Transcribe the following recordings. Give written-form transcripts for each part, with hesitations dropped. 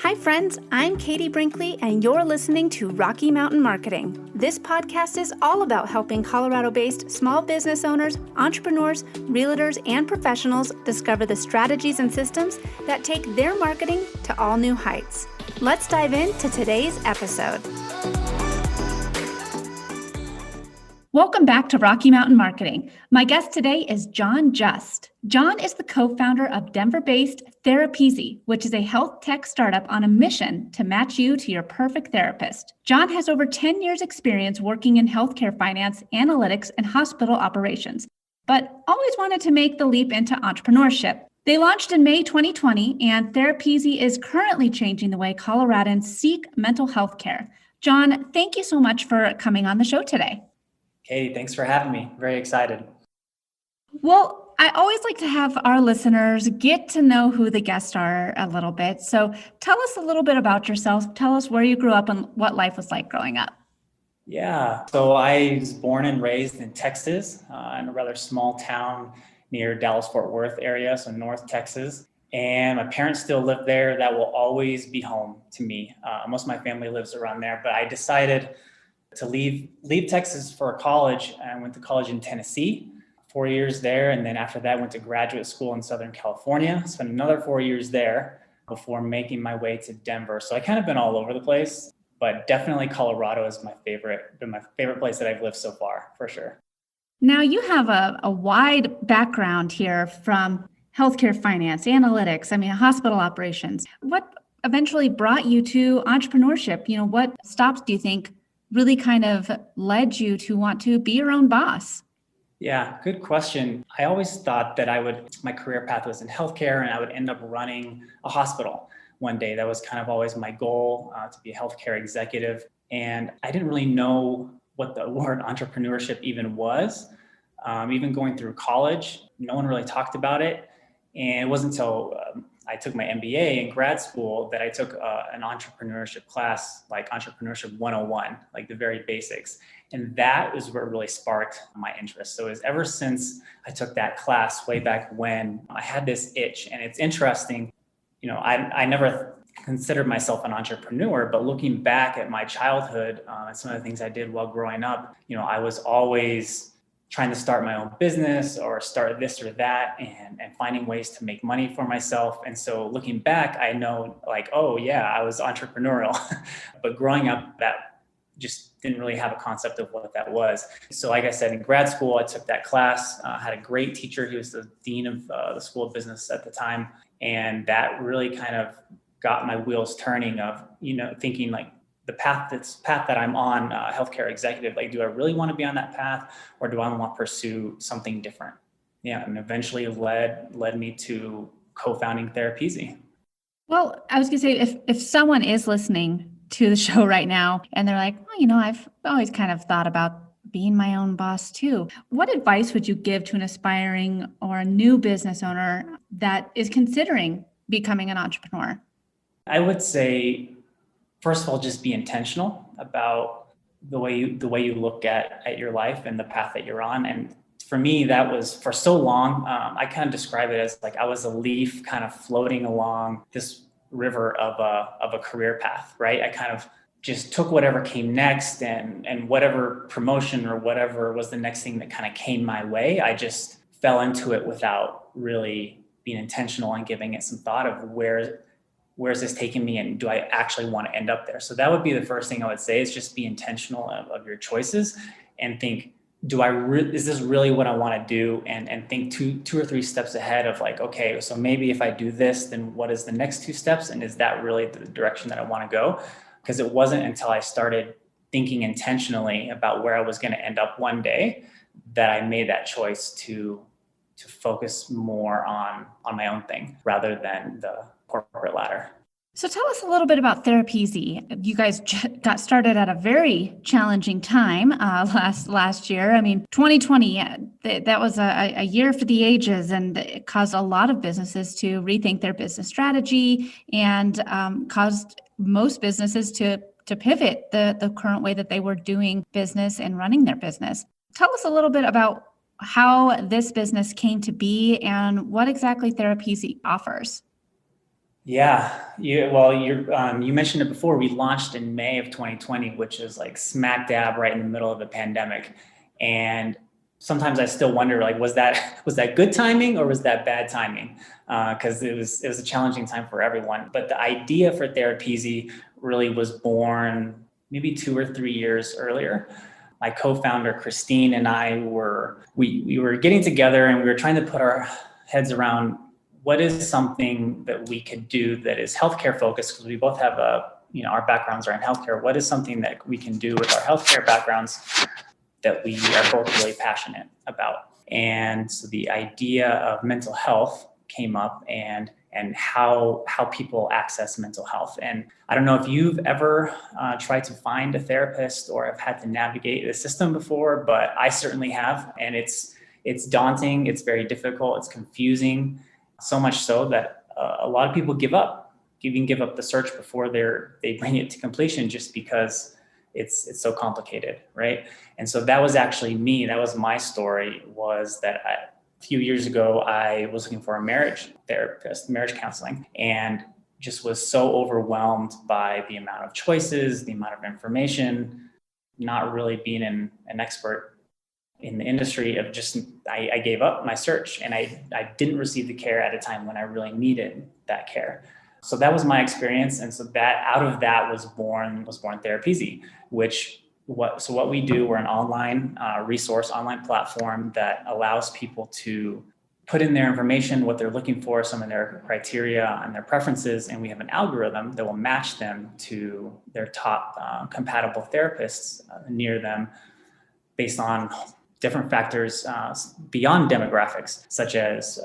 Hi friends, I'm Katie Brinkley and you're listening to Rocky Mountain Marketing. This podcast is all about helping Colorado-based small business owners, entrepreneurs, realtors, and professionals discover the strategies and systems that take their marketing to all new heights. Let's dive into today's episode. Welcome back to Rocky Mountain Marketing. My guest today is Jon Just. Jon is the co-founder of Denver-based Therapeasy, which is a health tech startup on a mission to match you to your perfect therapist. Jon has over 10 years experience working in healthcare finance, analytics, and hospital operations, but always wanted to make the leap into entrepreneurship. They launched in May 2020, and Therapeasy is currently changing the way Coloradans seek mental health care. Jon, thank you so much for coming on the show today. Katie, thanks for having me. Very excited. Well, I always like to have our listeners get to know who the guests are a little bit. So tell us a little bit about yourself. Tell us where you grew up and what life was like growing up. Yeah, so I was born and raised in Texas, in a rather small town near Dallas-Fort Worth area, so North Texas. And my parents still live there. That will always be home to me. Most of my family lives around there, but I decided to leave Texas for college. I went to college in Tennessee, 4 years there. And then after that, went to graduate school in Southern California, spent another 4 years there before making my way to Denver. So I kind of been all over the place, but definitely Colorado is my favorite place that I've lived so far, for sure. Now you have a wide background here from healthcare finance, analytics, hospital operations. What eventually brought you to entrepreneurship? What stops do you think really kind of led you to want to be your own boss? Yeah, good question. I always thought that my career path was in healthcare and I would end up running a hospital one day. That was kind of always my goal, to be a healthcare executive. And I didn't really know what the word entrepreneurship even was. Even going through college, no one really talked about it. And it wasn't until I took my MBA in grad school that I took an entrepreneurship class, like Entrepreneurship 101, like the very basics. And that is what really sparked my interest. So it was ever since I took that class way back when, I had this itch. And it's interesting, I never considered myself an entrepreneur, but looking back at my childhood, and some of the things I did while growing up, I was always trying to start my own business or start this or that and finding ways to make money for myself. And so looking back, I know oh yeah, I was entrepreneurial, but growing up, that just didn't really have a concept of what that was. So like I said, in grad school, I took that class, had a great teacher. He was the dean of the School of Business at the time. And that really kind of got my wheels turning of, thinking the path that I'm on, healthcare executive, do I really want to be on that path or do I want to pursue something different? Yeah, and eventually led me to co-founding Therapeasy. Well, I was going to say, if someone is listening to the show right now and they're like, I've always kind of thought about being my own boss too. What advice would you give to an aspiring or a new business owner that is considering becoming an entrepreneur? I would say, first of all, just be intentional about the way you look at your life and the path that you're on. And for me, that was for so long. I kind of describe it as I was a leaf kind of floating along this river of a career path, right? I kind of just took whatever came next and whatever promotion or whatever was the next thing that kind of came my way. I just fell into it without really being intentional and giving it some thought of where's this taking me and do I actually want to end up there? So that would be the first thing I would say, is just be intentional of your choices and think, is this really what I want to do? And think two or three steps ahead of okay, so maybe if I do this, then what is the next two steps? And is that really the direction that I want to go? Because it wasn't until I started thinking intentionally about where I was going to end up one day that I made that choice to focus more on my own thing rather than the corporate ladder. So tell us a little bit about Therapeasy. You guys got started at a very challenging time last year. 2020, that was a year for the ages, and it caused a lot of businesses to rethink their business strategy and caused most businesses to pivot the current way that they were doing business and running their business. Tell us a little bit about how this business came to be and what exactly Therapeasy offers. Yeah, you mentioned it before. We launched in May of 2020, which is like smack dab right in the middle of the pandemic. And sometimes I still wonder, like, was that good timing or was that bad timing? Because it was a challenging time for everyone. But the idea for Therapeasy really was born maybe 2 or 3 years earlier. My co-founder Christine and I we were getting together and we were trying to put our heads around what is something that we could do that is healthcare focused, because we both have our backgrounds are in healthcare. What is something that we can do with our healthcare backgrounds that we are both really passionate about? And so the idea of mental health came up, and how people access mental health. And I don't know if you've ever tried to find a therapist or have had to navigate the system before, but I certainly have. And it's daunting. It's very difficult. It's confusing. So much so that a lot of people give up. You can give up the search before they bring it to completion, just because it's so complicated, right? And so that was actually me. That was my story. Was that a few years ago I was looking for a marriage therapist, marriage counseling, and just was so overwhelmed by the amount of choices, the amount of information, not really being an expert in the industry of I gave up my search, and I didn't receive the care at a time when I really needed that care. So that was my experience. And so that out of that was born Therapeasy, what we do, we're an online resource, online platform that allows people to put in their information, what they're looking for, some of their criteria and their preferences. And we have an algorithm that will match them to their top compatible therapists near them based on different factors beyond demographics, such as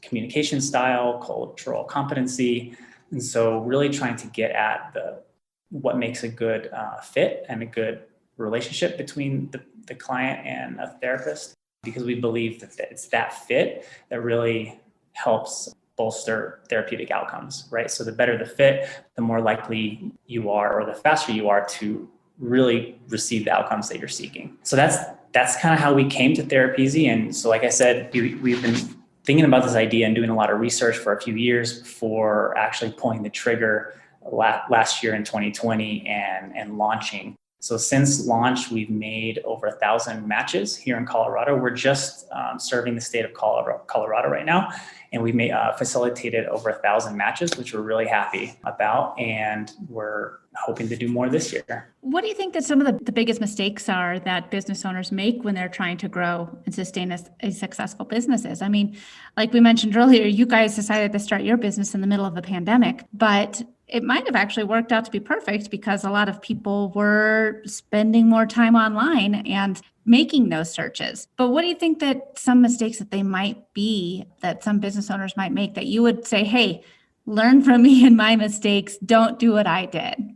communication style, cultural competency. And so really trying to get at what makes a good fit and a good relationship between the client and a therapist, because we believe that it's that fit that really helps bolster therapeutic outcomes, right? So the better the fit, the more likely you are, or the faster you are to really receive the outcomes that you're seeking. So that's kind of how we came to Therapeasy. And so, like I said, we've been thinking about this idea and doing a lot of research for a few years before actually pulling the trigger last year in 2020 and launching. So since launch, we've made over 1,000 matches here in Colorado. We're just serving the state of Colorado right now. And we facilitated over 1,000 matches, which we're really happy about. And we're hoping to do more this year. What do you think that some of the biggest mistakes are that business owners make when they're trying to grow and sustain a successful businesses? I mean, like we mentioned earlier, you guys decided to start your business in the middle of the pandemic, but it might have actually worked out to be perfect because a lot of people were spending more time online and making those searches. But what do you think that some mistakes that they might be, that some business owners might make, that you would say, hey, learn from me and my mistakes, don't do what I did?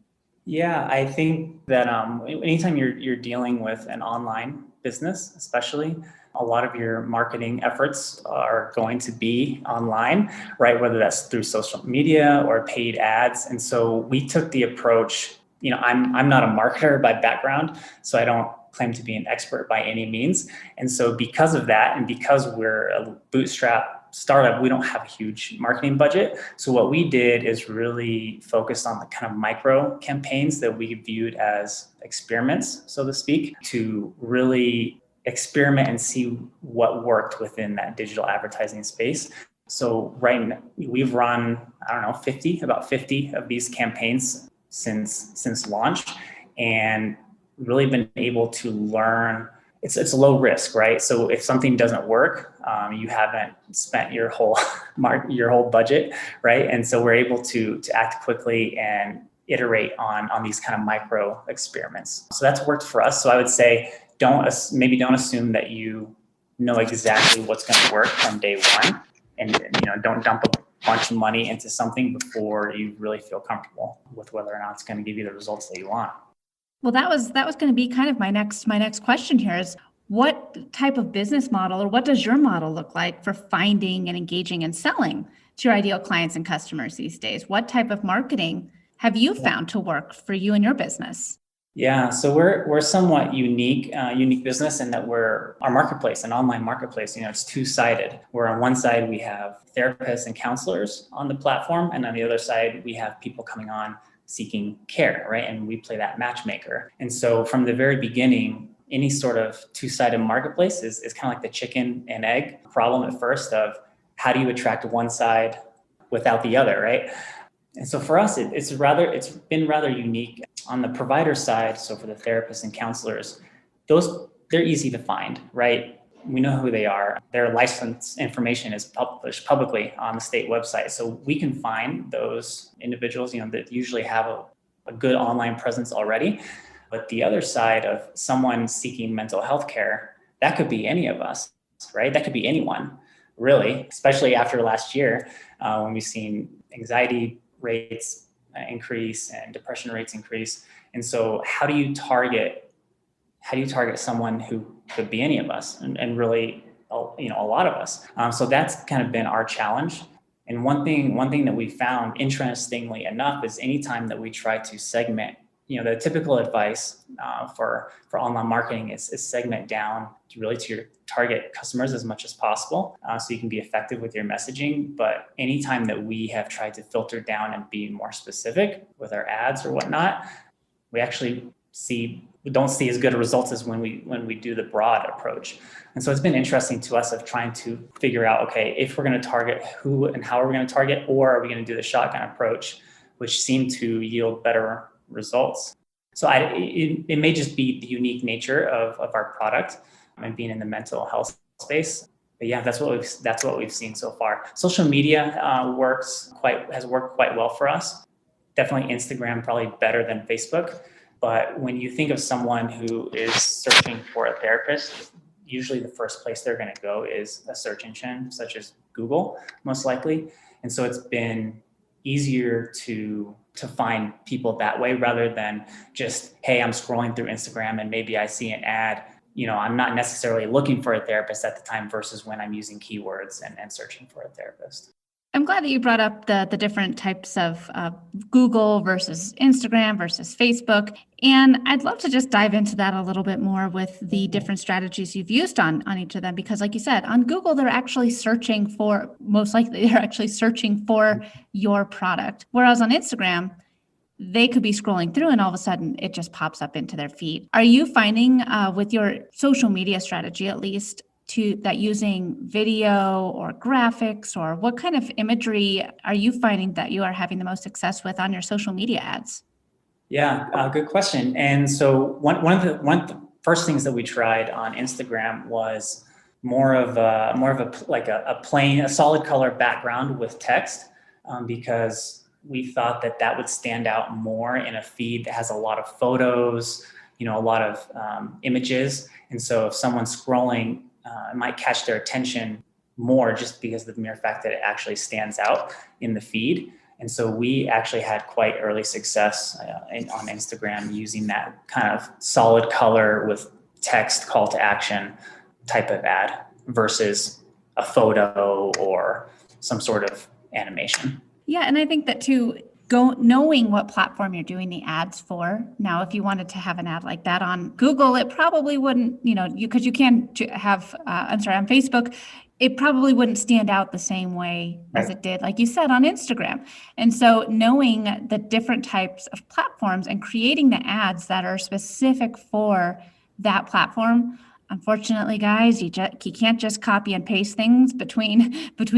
Yeah, I think that anytime you're dealing with an online business, especially, a lot of your marketing efforts are going to be online, right? Whether that's through social media or paid ads. And so we took the approach, I'm not a marketer by background, so I don't claim to be an expert by any means. And so because of that, and because we're a bootstrap startup, we don't have a huge marketing budget. So what we did is really focused on the kind of micro campaigns that we viewed as experiments, so to speak, to really experiment and see what worked within that digital advertising space. So right now, we've run, about 50 of these campaigns since launch, and really been able to learn. It's a low risk, right? So if something doesn't work, you haven't spent your whole budget, right? And so we're able to act quickly and iterate on these kind of micro experiments. So that's worked for us. So I would say don't assume that you know exactly what's going to work from day one, and don't dump a bunch of money into something before you really feel comfortable with whether or not it's going to give you the results that you want. Well, that was going to be kind of my next question here is, what type of business model, or what does your model look like for finding and engaging and selling to your ideal clients and customers these days? What type of marketing have you found to work for you and your business? Yeah, so we're somewhat unique business in that we're our marketplace, an online marketplace. It's two-sided. Where on one side we have therapists and counselors on the platform, and on the other side we have people coming on seeking care, right? And we play that matchmaker. And so from the very beginning, any sort of two-sided marketplace is kind of like the chicken and egg problem at first of how do you attract one side without the other, right? And so for us, it's been rather unique on the provider side. So for the therapists and counselors, they're easy to find, right? We know who they are. Their license information is published publicly on the state website. So we can find those individuals, that usually have a good online presence already. But the other side of someone seeking mental health care, that could be any of us, right? That could be anyone, really, especially after last year when we've seen anxiety rates increase and depression rates increase. And so how do you target someone who could be any of us and really, a lot of us? So that's kind of been our challenge. And one thing that we found, interestingly enough, is anytime that we try to segment, the typical advice for online marketing is segment down to your target customers as much as possible, so you can be effective with your messaging. But anytime that we have tried to filter down and be more specific with our ads or whatnot, we actually don't see as good results as when we do the broad approach. And so it's been interesting to us of trying to figure out, okay, if we're going to target who and how are we going to target, or are we going to do the shotgun approach, which seemed to yield better results. So it may just be the unique nature of our product and being in the mental health space. But yeah, that's what we've seen so far. Social media has worked quite well for us. Definitely Instagram, probably better than Facebook. But when you think of someone who is searching for a therapist, usually the first place they're going to go is a search engine such as Google, most likely. And so it's been easier to find people that way rather than just, hey, I'm scrolling through Instagram and maybe I see an ad. I'm not necessarily looking for a therapist at the time versus when I'm using keywords and searching for a therapist. I'm glad that you brought up the different types of Google versus Instagram versus Facebook. And I'd love to just dive into that a little bit more with the different strategies you've used on each of them. Because like you said, on Google, most likely they're actually searching for your product. Whereas on Instagram, they could be scrolling through and all of a sudden it just pops up into their feed. Are you finding with your social media strategy, at least, that using video or graphics, or what kind of imagery are you finding that you are having the most success with on your social media ads? Yeah, good question. And so one of the first things that we tried on Instagram was more of a plain, a solid color background with text, because we thought that would stand out more in a feed that has a lot of photos, a lot of images. And so if someone's scrolling, it might catch their attention more just because of the mere fact that it actually stands out in the feed. And so we actually had quite early success on Instagram using that kind of solid color with text call to action type of ad versus a photo or some sort of animation. Yeah, and I think that too, knowing what platform you're doing the ads for. Now, if you wanted to have an ad like that on Google, it probably wouldn't, because you can have, on Facebook, it probably wouldn't stand out the same way as it did, like you said, on Instagram. And so knowing the different types of platforms and creating the ads that are specific for that platform. Unfortunately, guys, you can't just copy and paste things between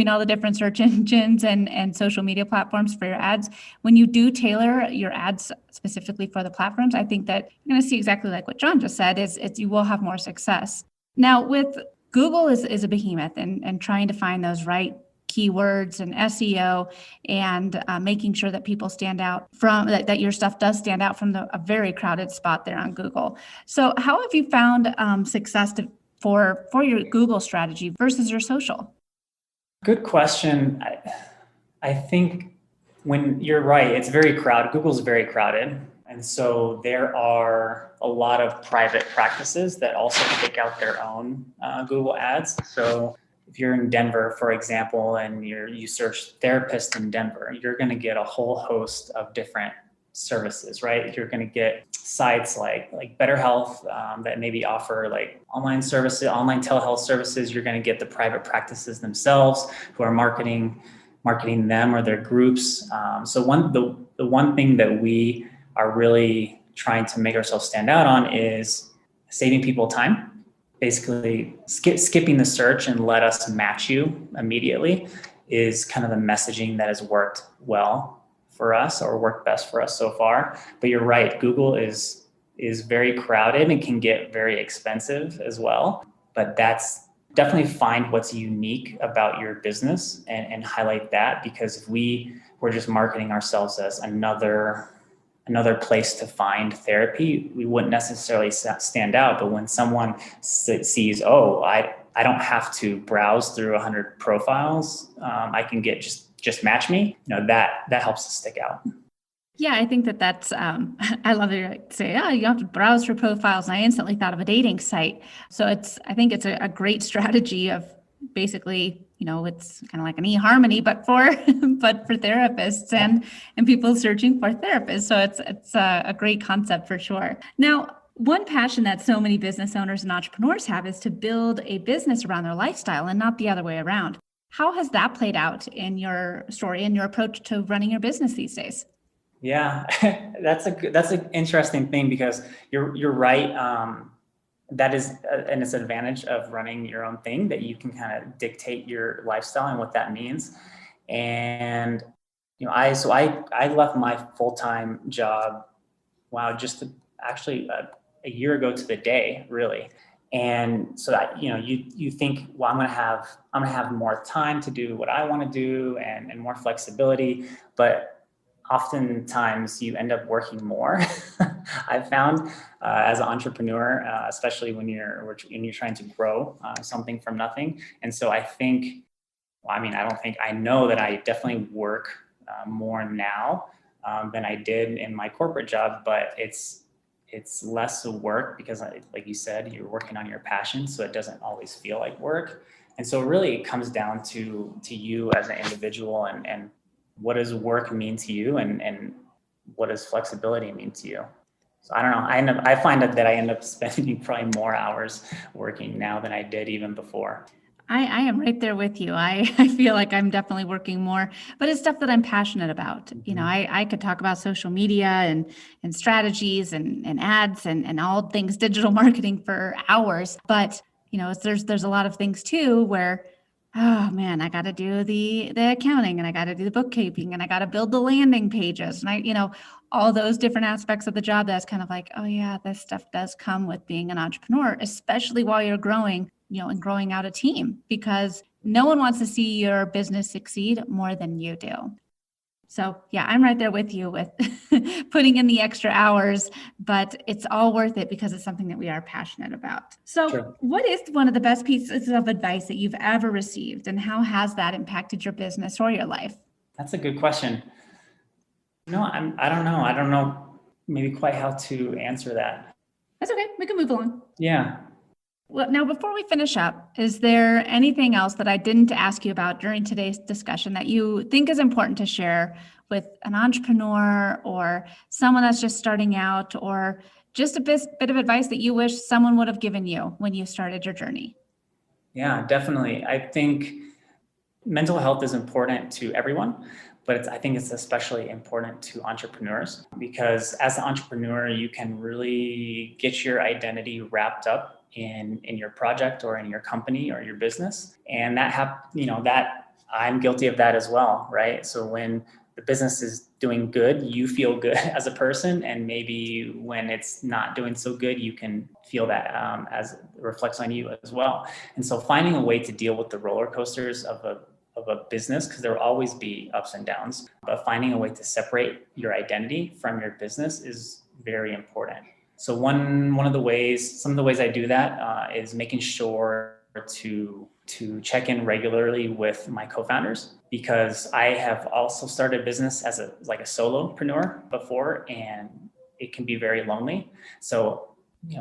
all the different search engines and social media platforms for your ads. When you do tailor your ads specifically for the platforms, I think that you're going to see exactly like what Jon just said, is you will have more success. Now, with Google is a behemoth and trying to find those right keywords and SEO and making sure that people stand out that your stuff does stand out from a very crowded spot there on Google. So how have you found success for your Google strategy versus your social? Good question. I think when you're right, it's very crowded. Google's very crowded. And so there are a lot of private practices that also kick out their own Google ads. So if you're in Denver, for example, and you search therapist in Denver, you're going to get a whole host of different services, right? You're going to get sites like Better Health that maybe offer like online services, online telehealth services. You're going to get the private practices themselves who are marketing them or their groups. So the one thing that we are really trying to make ourselves stand out on is saving people time. Basically, skipping the search and let us match you immediately is kind of the messaging that has worked well for us or worked best for us so far. But you're right, Google is very crowded and can get very expensive as well. But that's definitely find what's unique about your business and highlight that, because if we were just marketing ourselves as another place to find therapy, we wouldn't necessarily stand out. But when someone sees, oh, I don't have to browse through 100 profiles, I can get just match me, that helps us stick out. Yeah, I think that's, I love it. Say, you have to browse for profiles. And I instantly thought of a dating site. So I think it's a great strategy of basically, it's kind of like an eHarmony, but for therapists and people searching for therapists. So it's a great concept for sure. Now, one passion that so many business owners and entrepreneurs have is to build a business around their lifestyle and not the other way around. How has that played out in your story and your approach to running your business these days? Yeah, that's an interesting thing, because you're right. That is an advantage of running your own thing, that you can kind of dictate your lifestyle and what that means. And I left my full-time job, actually a year ago to the day, really. And so that, you think, well, I'm going to have more time to do what I want to do and more flexibility, but oftentimes you end up working more. I've found as an entrepreneur, especially when you're trying to grow something from nothing. And so I think, I know that I definitely work more now than I did in my corporate job, but it's less work because, like you said, you're working on your passion, so it doesn't always feel like work. And so really it comes down to you as an individual and what does work mean to you, and what does flexibility mean to you? So I don't know. I find that I end up spending probably more hours working now than I did even before. I am right there with you. I feel like I'm definitely working more, but it's stuff that I'm passionate about. Mm-hmm. I could talk about social media and strategies and ads and all things digital marketing for hours. But, there's a lot of things too where, oh man, I got to do the accounting, and I got to do the bookkeeping, and I got to build the landing pages. And all those different aspects of the job, that's kind of like, oh yeah, this stuff does come with being an entrepreneur, especially while you're growing, and growing out a team, because no one wants to see your business succeed more than you do. So yeah, I'm right there with you with putting in the extra hours, but it's all worth it because it's something that we are passionate about. So Sure. What is one of the best pieces of advice that you've ever received, and how has that impacted your business or your life? That's a good question. I don't know. I don't know maybe quite how to answer that. That's okay. We can move along. Yeah. Well, now, before we finish up, is there anything else that I didn't ask you about during today's discussion that you think is important to share with an entrepreneur or someone that's just starting out, or just a bit of advice that you wish someone would have given you when you started your journey? Yeah, definitely. I think mental health is important to everyone, but I think it's especially important to entrepreneurs, because as an entrepreneur, you can really get your identity wrapped up in your project or in your company or your business. And that I'm guilty of that as well, right? So when the business is doing good, you feel good as a person. And maybe when it's not doing so good, you can feel that as it reflects on you as well. And so finding a way to deal with the roller coasters of a business, because there will always be ups and downs, but finding a way to separate your identity from your business is very important. So some of the ways I do that is making sure to check in regularly with my co-founders, because I have also started a business as a solopreneur before, and it can be very lonely. So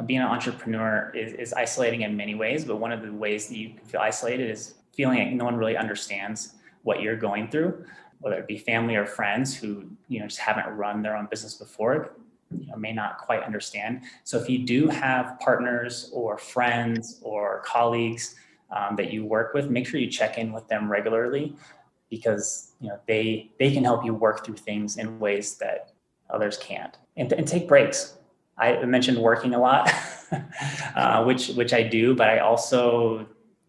being an entrepreneur is isolating in many ways, but one of the ways that you can feel isolated is feeling like no one really understands what you're going through, whether it be family or friends who just haven't run their own business before, may not quite understand. So if you do have partners or friends or colleagues that you work with, make sure you check in with them regularly, because they can help you work through things in ways that others can't. And take breaks. I mentioned working a lot, which I do, but I also,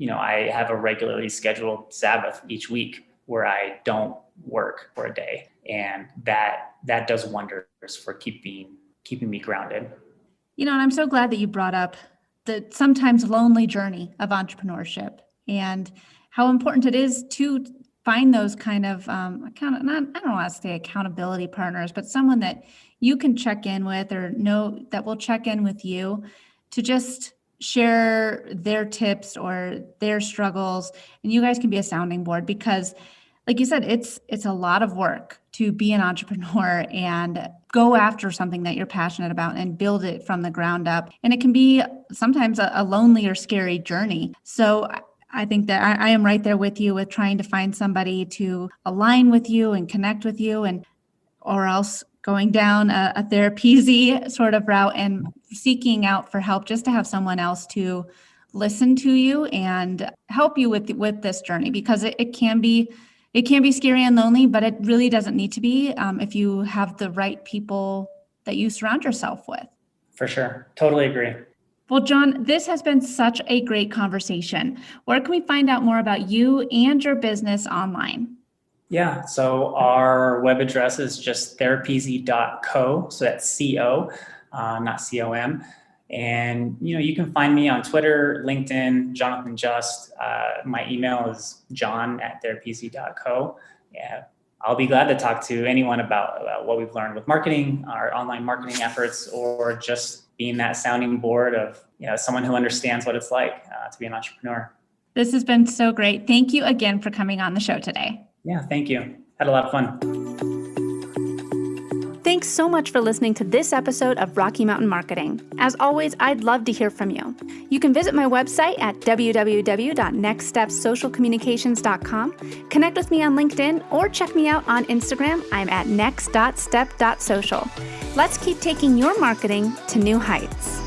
I have a regularly scheduled Sabbath each week where I don't work for a day. And that does wonders for keeping me grounded. And I'm so glad that you brought up the sometimes lonely journey of entrepreneurship and how important it is to find those kind of I don't want to say accountability partners, but someone that you can check in with or know that will check in with you to just share their tips or their struggles. And you guys can be a sounding board, because like you said, it's a lot of work to be an entrepreneur and go after something that you're passionate about and build it from the ground up. And it can be sometimes a lonely or scary journey. So I think that I am right there with you with trying to find somebody to align with you and connect with you, or else going down a Therapeasy sort of route and seeking out for help, just to have someone else to listen to you and help you with this journey, because it can be scary and lonely, but it really doesn't need to be if you have the right people that you surround yourself with. For sure. Totally agree. Well, Jon, this has been such a great conversation. Where can we find out more about you and your business online? Yeah, so our web address is just therapeasy.co. So that's CO, not COM. And, you can find me on Twitter, LinkedIn, Jon Just. My email is jon@therapeasy.co. Yeah, I'll be glad to talk to anyone about what we've learned with marketing, our online marketing efforts, or just being that sounding board of someone who understands what it's like to be an entrepreneur. This has been so great. Thank you again for coming on the show today. Yeah, thank you. Had a lot of fun. Thanks so much for listening to this episode of Rocky Mountain Marketing. As always, I'd love to hear from you. You can visit my website at www.nextstepsocialcommunications.com, connect with me on LinkedIn, or check me out on Instagram. I'm at next.step.social. Let's keep taking your marketing to new heights.